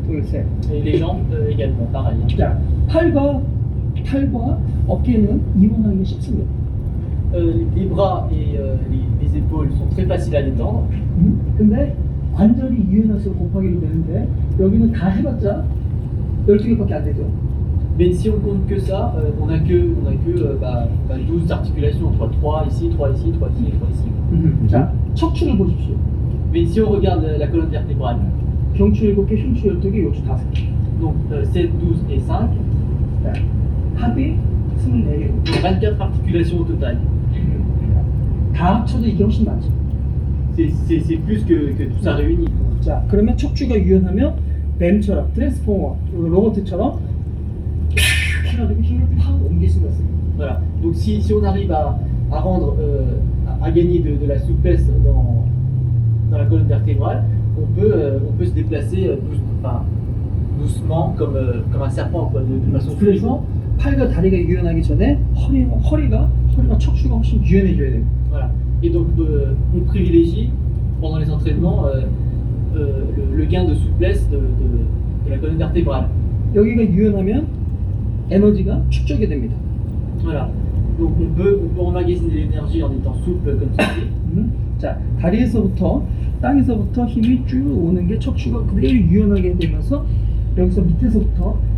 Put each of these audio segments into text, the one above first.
둘, 셋. Et les jambes également, pareil. 자, 팔과 어깨는 이완하기가 쉽습니다. Les bras et les épaules sont très faciles à détendre. 근데 관절이 유연해서 곱하기로 되는데 여기는 다 해봤자 12개밖에 안 되죠. Mais si on compte que ça, on a que 12 articulations, 3 ici, 3 ici, 3 ici et 3 ici. 자, 척추를 보십시오. Mais si on regarde la colonne vertébrale, 경추 7개, 흉추 12개, 요추 5개. donc 7, 12 et 5, 자, 합이 24개. donc 24 articulations au total. 다 합쳐도 이게 훨씬 많죠. C'est plus que tout ça réuni. 자, 그러면 척추가 유연하면 뱀처럼, 트랜스포머, 로봇처럼 해가지고 힘을 팍 옮길 수가 있어요. Voilà. Donc si on arrive à rendre, à gagner de la souplesse dans la colonne vertébrale, on peut se déplacer doucement comme un serpent, quoi, de façon fluide. 그래서 팔과 다리가 유연하기 전에 허리가 척추가 훨씬 유연해져야 돼요. Voilà. Et donc on privilégie pendant les entraînements le gain de souplesse de la colonne vertébrale. 여기가 유연하면 에너지가 축적이 됩니다. Voilà. Donc on peut emmagasiner de l'énergie en étant souple comme ceci. 자, 다리에서부터 땅에서부터 힘이 쭉 오는 게 척추가 그대로 유연하게 되면서 여기서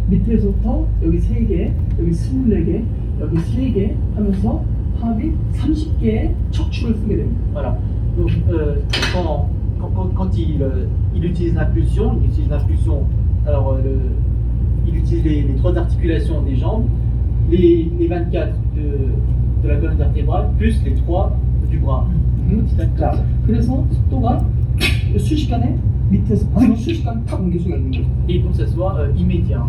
밑에서부터 여기 3개, 여기 24개, 여기 3개 하면서 합이 30개의 척추를 쓰게 됩니다. Voilà. Donc quand il utilise l'impulsion, alors il utilise les 3 articulations des jambes, les 24 de la colonne vertébrale, plus les 3 du bras. 자, 그래서 속도가 순식간에 밑에서 순식간에 탁 옮길 수가 있는 거죠. Et il faut que ça soit immédiat.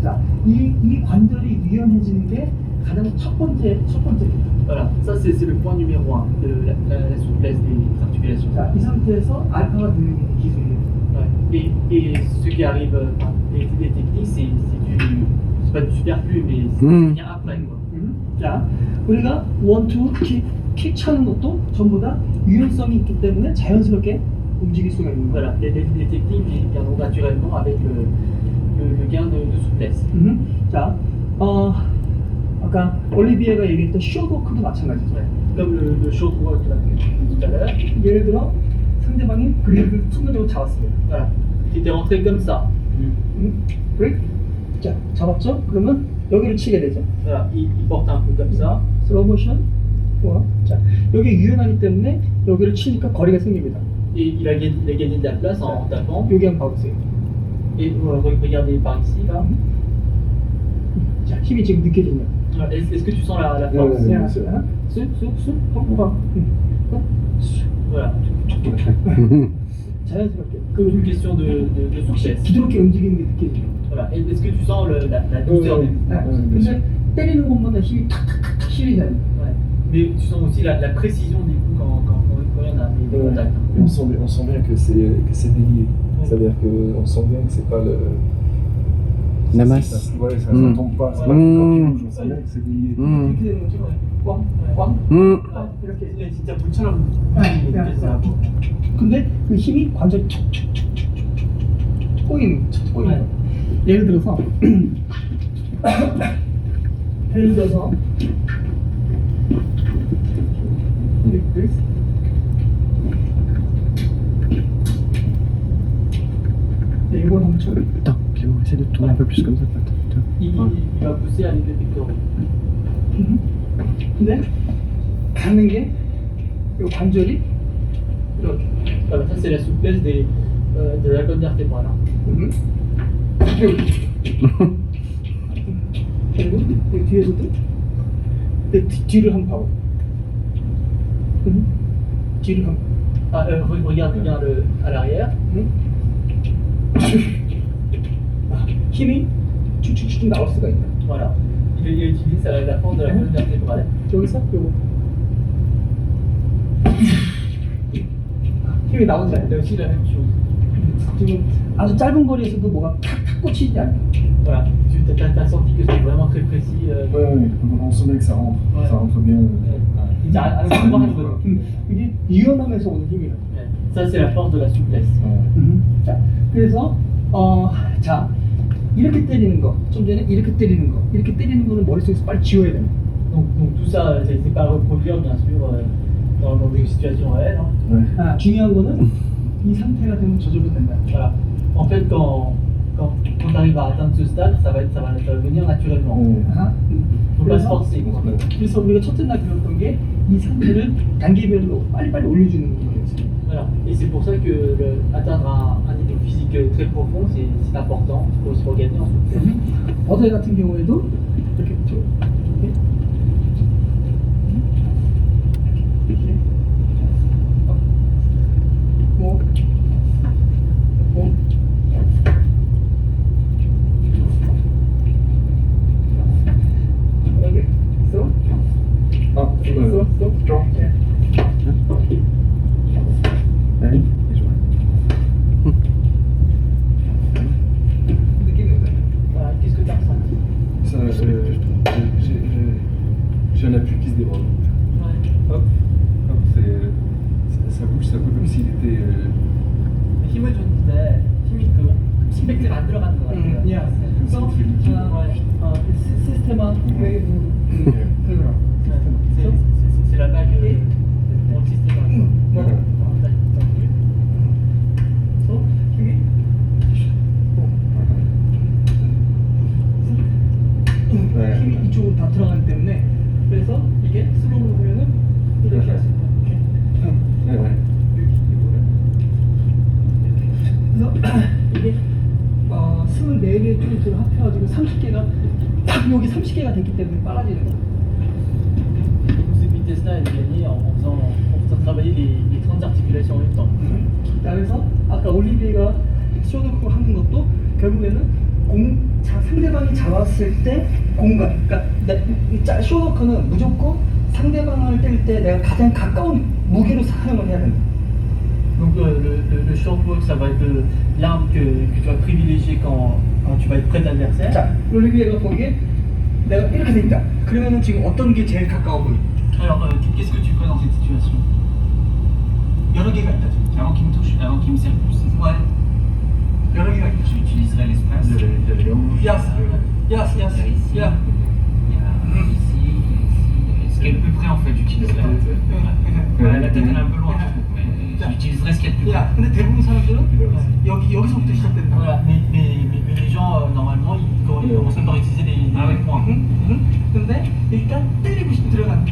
자, 이 관절이 유연해지는 게 가장 첫 번째입니다. Voilà, ça c'est le point numéro 1 de la souplesse des articulations. 자, 이 상태에서 알파가 들리는 기술이에요. Ouais. Et ce qui arrive, les techniques, c'est pas du superflu, mais c'est bien après. Quoi. 자, 우리가 원투 킥 차는 것도 전부 다 유연성이 있기 때문에 자연스럽게 움직일 수가 있는 거예요. Voilà, les techniques viendront naturellement avec le gain de souplesse. 자, 아까 올리비에가 얘기했던 숏워크도 마찬가지죠. Ouais. Comme le short walk là, tout à l'heure. 예를 들어 상대방이 그립을 순간적으로 잡았어요. Voilà, qui était rentré comme ça. 그립? 자, 잡았죠? 그러면 여기를 치게 되죠. Voilà, il porte un peu comme ça. 슬로우 모션. 자, 여기 유연하기 때문에 여기를 치니까 거리가 생깁니다. Et il a gagné de la place en tapant. 여기 한번 봐보세요. Et regardez par ici là. 자, 힘이 지금 느껴지냐? Est-ce que tu sens la force? 쑥, Voilà. 자연스럽게. Une question de souplesse. 부드럽게 움직이는 게 느껴지죠. Voilà. Est-ce que tu sens la douceur des 근데 때리는 것마다 힘이 탁탁탁 실리잖아요. Ouais. Mais tu sens aussi la précision des coups quand il y en a des contacts. On sent bien que c'est délié. C'est-à-dire qu'on sent bien que c'est pas le. La masse. Ouais, ça tombe pas. C'est pas quand il bouge, on sent bien que c'est délié. 이렇게 되는 거죠. 꽝. 이렇게. 진짜 불처럼 근데 그 힘이 관절이 툭툭툭툭툭 꼬이는 거예요. 예를 들어서 이걸 한번 쳐요. Attends, puis on essaie de tourner un peu plus comme ça. il va pousser avec les pectoraux. 근데 가는 게 이 관절이 이렇게. Voilà, ça c'est la souplesse de la colonne vertébrale. 그리고 여기 뒤에서도 뒤를 한번 봐봐. 뒤를 한번. Ah, regarde bien à l'arrière. 힘이 축축축 나올 수가 있다. Voilà. Il utilise la force de la colonne vertébrale. 여기서 요거 힘이 나오지 Il y a 않아요. aussi la même chose. 지금 아주 짧은 거리에서도 뭐가 탁탁 꽂히지 않아요. Voilà. Tu as senti que c'était vraiment très précis. Ouais, on sent bien que ça rentre. Ouais. Ça rentre bien. 이게 유연함에서 오는 힘이에요. Ça c'est la force de la souplesse. Ouais. 자, 그래서 자, 이렇게 때리는 거, 좀 전에 이렇게 때리는 거, 이렇게 때리는 거는 머릿속에서 빨리 지워야 돼요. Donc tout ça, c'est pas à reproduire bien sûr dans des situations réelles. Hein. Ouais. 아, 중요한 거는 이 상태가 되면 저절로 된다. Voilà. En fait, quand on arrive à atteindre ce stade, ça va venir naturellement. 아하. Faut pas se forcer. quoi. 그래서 우리가 첫째 날 배웠던 게 이 상태를 단계별로 빨리빨리 올려주는 거예요. 지금. Voilà. Et c'est pour ça que atteindre un niveau physique très profond, c'est important pour gagner en souplesse. 어제 같은 경우에도 이렇게 이렇게 뭐 여기 있어? Ah, 있어? strong. Allez, et je vois. 느낌이 어때? Voilà. Qu'est-ce que tu as ressenti? Ça, j'ai un appui qui se déroule. Ouais. Hop, hop, ça bouge comme s'il était. 힘을 줬는데 힘이 심백지가 안 들어가는 것 같아요. 야, 그래서 시스템은 왜 그거라? C'est la bague dans le système. Voilà. 그래서 힘이 네. 힘이 이쪽으로 다 들어가기 때문에 그래서 이게 슬로우로 보면은 이렇게 할 수 있다. Ouais, ouais. 그래서 이게 24개 툴을 합해가지고 30개가 딱 여기 30개가 됐기 때문에 빨라지는 거야. Cette vitesse-là, elle est gagnée en faisant travailler les 30 articulations en même temps. 자, 그래서 아까 올리비에가 쇼도크 하는 것도 결국에는 상대방이 잡았을 때 공간. 그러니까 쇼도크는 무조건 상대방을 때릴 때 내가 가장 가까운 무기로 사용을 해야 된다. Donc le shortwalk, ça va être l'arme que tu vas privilégier quand tu vas être près de l'adversaire. 자, 올리비에가 보기에 내가 이렇게 돼 있다. 그러면은 지금 어떤 게 제일 가까워 보여? Alors, qu'est-ce que tu ferais dans cette situation? 여러 개가 있다. 지금. Avant qu'il me touche, avant qu'il me serre plus, c'est ça. Ouais. 여러 개가 있다. J'utiliserai l'espace. Il y avait les hanches. Yes, yes, yes, Ici, yeah. il y a ici, ici. Ce qui est le plus près en fait, j'utiliserai. Ouais, la tête elle est un peu loin, je trouve, mais j'utiliserai ce qui est le plus près. 야, 근데 대부분 사람들은 여기서부터 시작된다. Voilà, mais les gens, normalement, ils commencent par utiliser les points. 근데 일단 때리고 싶 들어가는 거.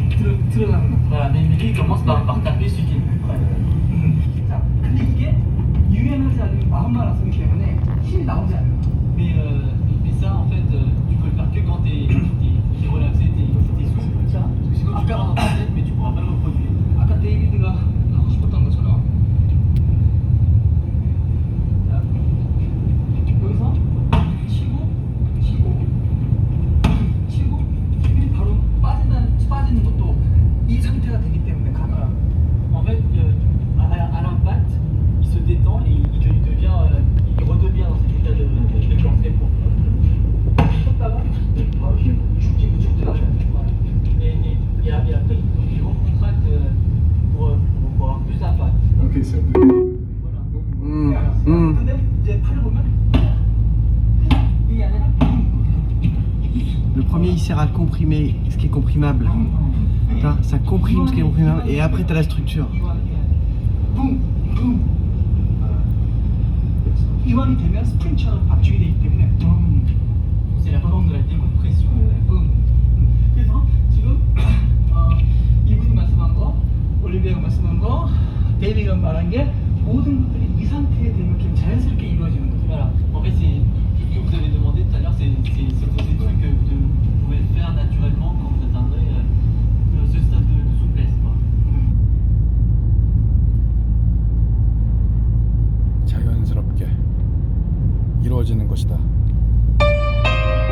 Voilà, mais lui, il commence par taper celui qui est le plus près. 자, 근데 이게 유연하지 않은 마음만 앞서기 때문에 힘이 나오지 않아요. Mais ça, en fait, tu peux le faire que quand t'es relaxé, t'es souple. 자, Sinon, tu perds dans ta tête, mais tu pourras pas le reproduire. 아까 데이비드가 하고 싶었던 것처럼 자, 여기서 치고 힘이 바로 빠지는 것도 이 상태가 되기 때문에 가능해요. En fait, à l'impact, il se détend et il redevient dans cet état de camp très profond. 쳤다가 바로 힘 쭉 들어가셔야 돼요. Et après, il recontracte pour avoir plus d'impact. Ok, c'est un peu. Voilà. 근데 이제 팔을 보면 이게 아니라 Le premier, il sert à comprimer ce qui est comprimable. Ça comprime ce qui est comprimable et après, tu as la structure. 붐. 이완이 되면 스프링처럼 압축이 되기 때문에 C'est la forme de la décompression. 그래서 지금 이분이 말씀한 거, 올리비아가 말씀한 거, 데이비가 말한 게 모든